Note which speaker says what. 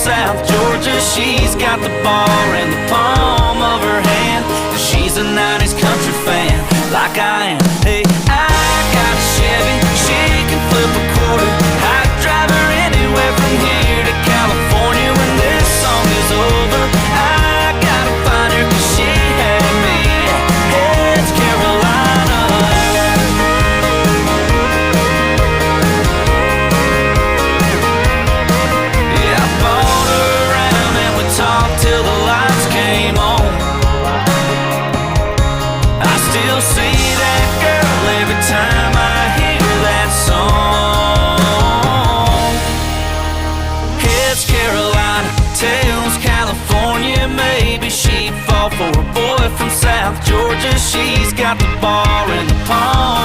Speaker 1: South Georgia. She's got the bar in the palm of her hand, and she's a 90s country fan like I am. Hey, I got a Chevy, she can flip a quarter. I'd drive her anywhere from here to California. When this song is over, I gotta find her, 'cause she had me. Hey, it's Carolina. Yeah, I bought her around and we talked till the lights came on. I still see that girl every time I hear that song. It's Carolina, tells California maybe she'd fall for a boy from South Georgia. She's got the bar in the palm